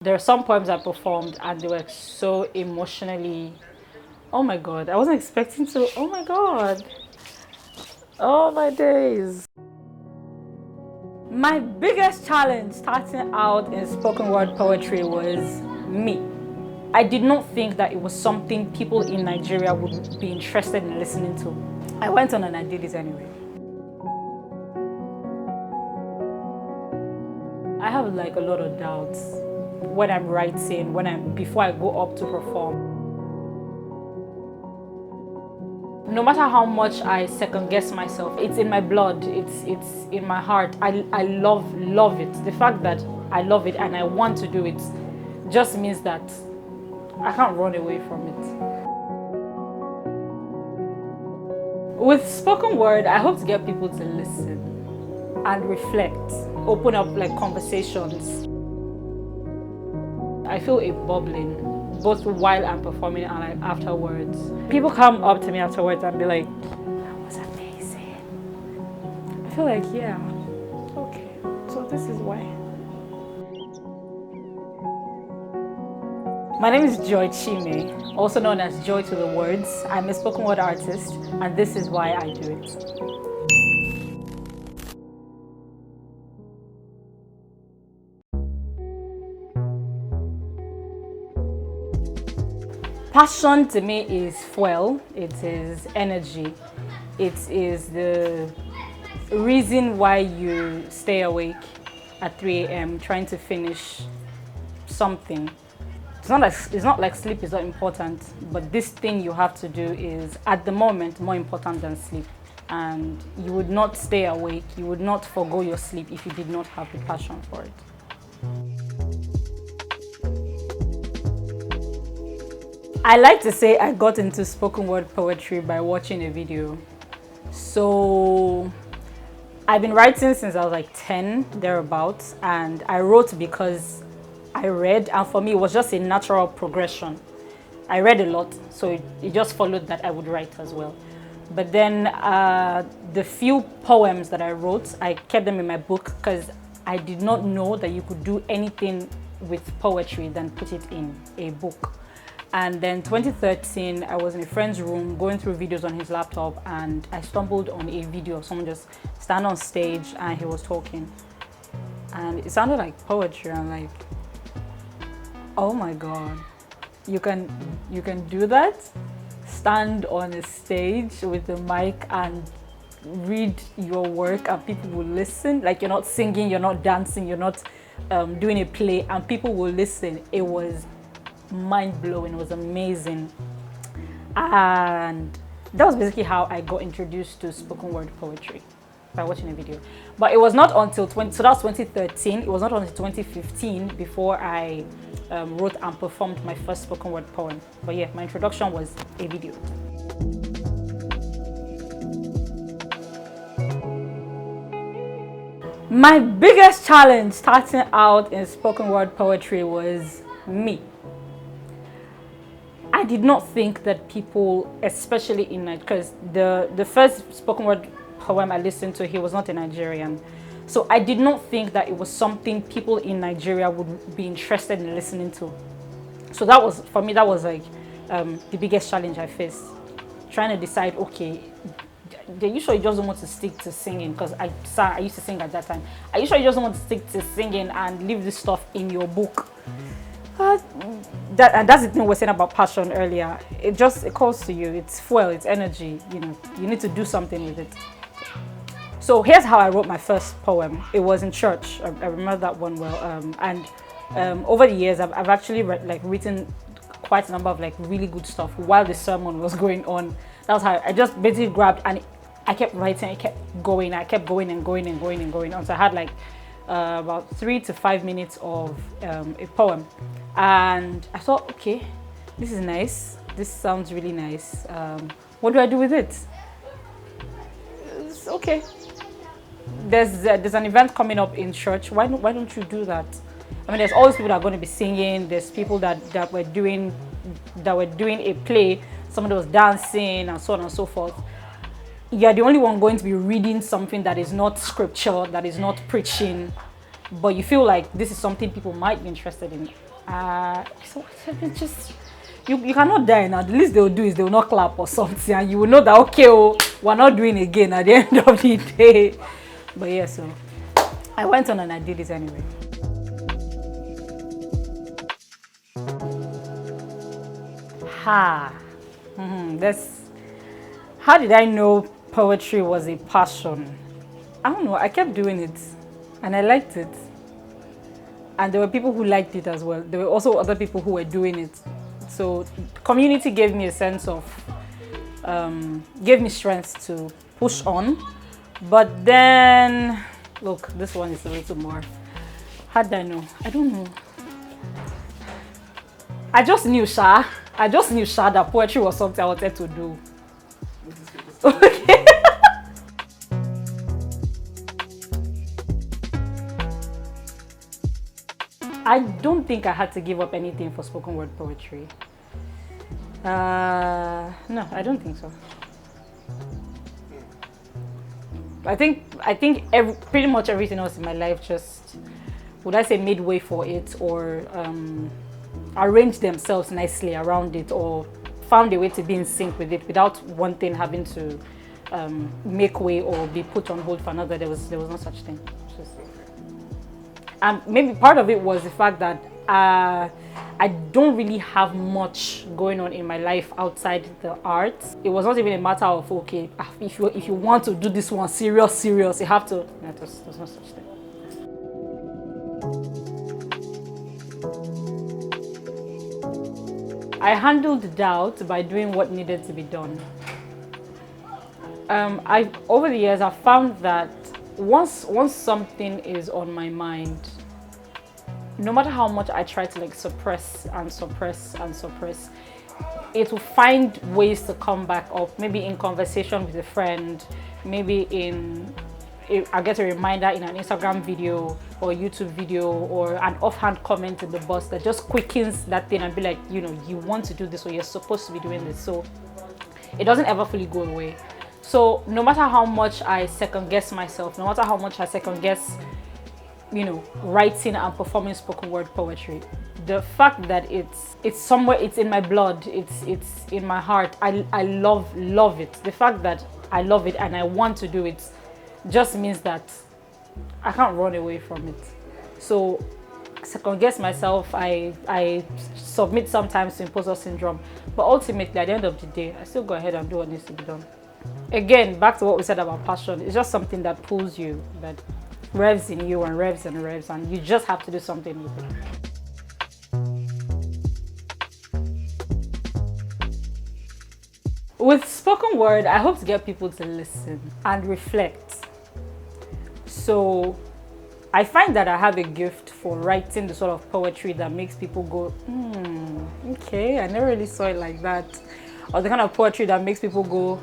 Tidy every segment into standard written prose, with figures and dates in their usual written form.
There are some poems I performed and they were so emotionally, oh my God, I wasn't expecting to, oh my God, oh my days. My biggest challenge starting out in spoken word poetry was me. I did not think that it was something people in Nigeria would be interested in listening to. I went on and I did it anyway. I have like a lot of doubts when I'm writing, before I go up to perform. No matter how much I second guess myself, it's in my blood, it's in my heart. I love it. The fact that I love it and I want to do it just means that I can't run away from it. With spoken word, I hope to get people to listen and reflect, open up like conversations. I feel a bubbling, both while I'm performing and like afterwards. People come up to me afterwards and be like, that was amazing. I feel like, yeah, okay, so this is why. My name is Chime, also known as Joy to the Words. I'm a spoken word artist, and this is why I do it. Passion to me is fuel, it is energy, it is the reason why you stay awake at 3 a.m. trying to finish something. It's not like sleep is not important, but this thing you have to do is at the moment more important than sleep. And you would not stay awake, you would not forgo your sleep if you did not have the passion for it. I like to say I got into spoken word poetry by watching a video. So I've been writing since I was like 10, thereabouts, and I wrote because I read, and for me it was just a natural progression. I read a lot, so it just followed that I would write as well. But then the few poems that I wrote, I kept them in my book because I did not know that you could do anything with poetry than put it in a book. And then 2013, I was in a friend's room going through videos on his laptop, and I stumbled on a video of someone just stand on stage and he was talking. And it sounded like poetry. I'm like, oh my God, you can do that? Stand on a stage with the mic and read your work and people will listen. Like you're not singing, you're not dancing, you're not doing a play, and people will listen. It was mind-blowing, it was amazing. And that was basically how I got introduced to spoken word poetry, by watching a video. But it was not until so that was 2013, it was not until 2015 before I wrote and performed my first spoken word poem. But yeah, my introduction was a video. My biggest challenge starting out in spoken word poetry was me. I did not think that people, especially in Nigeria, because the first spoken word poem I listened to, he was not a Nigerian. So I did not think that it was something people in Nigeria would be interested in listening to. So that was, for me, that was like the biggest challenge I faced. Trying to decide, okay, are you sure you just don't want to stick to singing? Because I used to sing at that time. Are you sure you just don't want to stick to singing and leave this stuff in your book? And that's the thing we were saying about passion earlier. It calls to you. It's fuel, it's energy. You know, you need to do something with it. So here's how I wrote my first poem. It was in church. I remember that one well. Over the years, I've actually written quite a number of like really good stuff while the sermon was going on. That was how I just basically grabbed and I kept writing. I kept going. I kept going and going and going and going until I had like about 3 to 5 minutes of a poem. And I thought, okay, this is nice. This sounds really nice. What do I do with it? It's okay. There's an event coming up in church. Why don't you do that? I mean, there's always people that are going to be singing. There's people that were doing a play. Somebody was dancing and so on and so forth. You're the only one going to be reading something that is not scripture, that is not preaching, but you feel like this is something people might be interested in. So it's just you cannot die now. The least they will do is they will not clap or something, and you will know that okay, oh, we're not doing it again at the end of the day. But yeah, so I went on and I did it anyway. That's how did I know poetry was a passion? I don't know. I kept doing it, and I liked it. And there were people who liked it as well. There were also other people who were doing it. So community gave me a sense of, gave me strength to push on. But then, look, this one is a little more. How did I know? I don't know. I just knew, Sha, that poetry was something I wanted to do. Okay. I don't think I had to give up anything for spoken word poetry. No, I don't think so. I think pretty much everything else in my life just, would I say, made way for it, or arranged themselves nicely around it, or found a way to be in sync with it without one thing having to make way or be put on hold for another. There was no such thing. And maybe part of it was the fact that I don't really have much going on in my life outside the arts. It was not even a matter of, okay, if you want to do this one serious, you have to. No, there's no such thing. I handled doubt by doing what needed to be done. Over the years, I've found that once something is on my mind, no matter how much I try to suppress, it will find ways to come back up. Maybe in conversation with a friend, maybe I get a reminder in an Instagram video or YouTube video, or an offhand comment in the bus that just quickens that thing and be like, you want to do this, or you're supposed to be doing this. So it doesn't ever fully go away. So no matter how much I second guess myself, no matter how much I second guess, writing and performing spoken word poetry, the fact that it's somewhere, it's in my blood, it's in my heart. I love it. The fact that I love it and I want to do it just means that I can't run away from it. So second guess myself, I submit sometimes to imposter syndrome, but ultimately at the end of the day, I still go ahead and do what needs to be done. Again, back to what we said about passion, it's just something that pulls you, that revs in you and revs, and you just have to do something with it. With spoken word, I hope to get people to listen and reflect. So I find that I have a gift for writing the sort of poetry that makes people go, okay, I never really saw it like that. Or the kind of poetry that makes people go,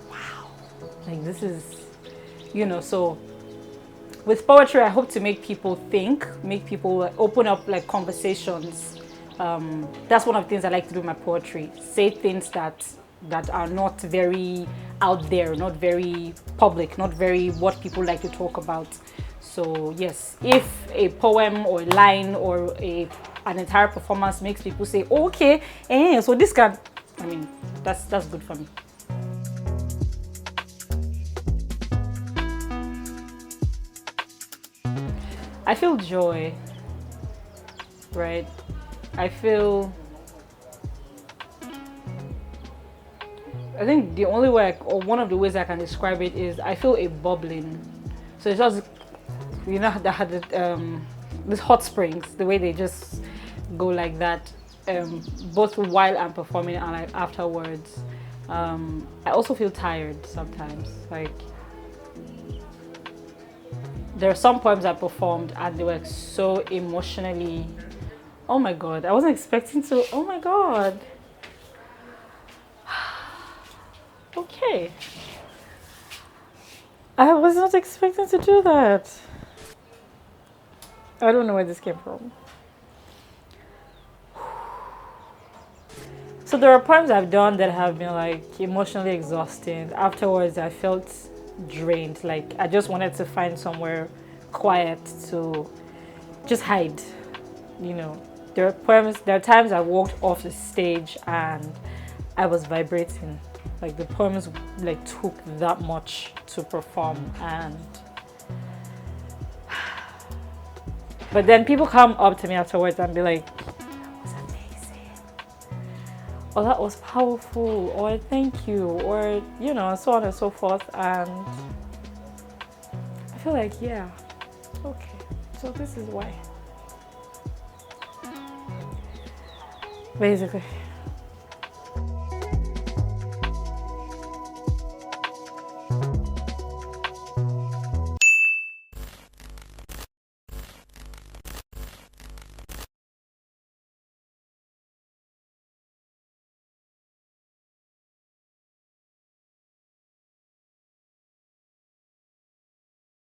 wow, like this is, so with poetry, I hope to make people think, make people open up conversations. That's one of the things I like to do in my poetry. Say things that are not very out there, not very public, not very what people like to talk about. So yes, if a poem or a line or an entire performance makes people say, oh, okay, so this can, that's good for me. I feel joy, right? I think the only way, or one of the ways I can describe it is I feel a bubbling. So it's just, these hot springs, the way they just go like that, both while I'm performing and afterwards. I also feel tired sometimes. There are some poems I performed and they were so emotionally, oh my God, I wasn't expecting to, oh my God. Okay. I was not expecting to do that. I don't know where this came from. So there are poems I've done that have been emotionally exhausting. Afterwards, I felt drained. I just wanted to find somewhere quiet to just hide, There are times I walked off the stage and I was vibrating. Like the poems like took that much to perform, and but then people come up to me afterwards and be like, "That was amazing," or "That was powerful," or "Thank you," or so on and so forth, and I feel like, yeah, okay, so this is why. Basically.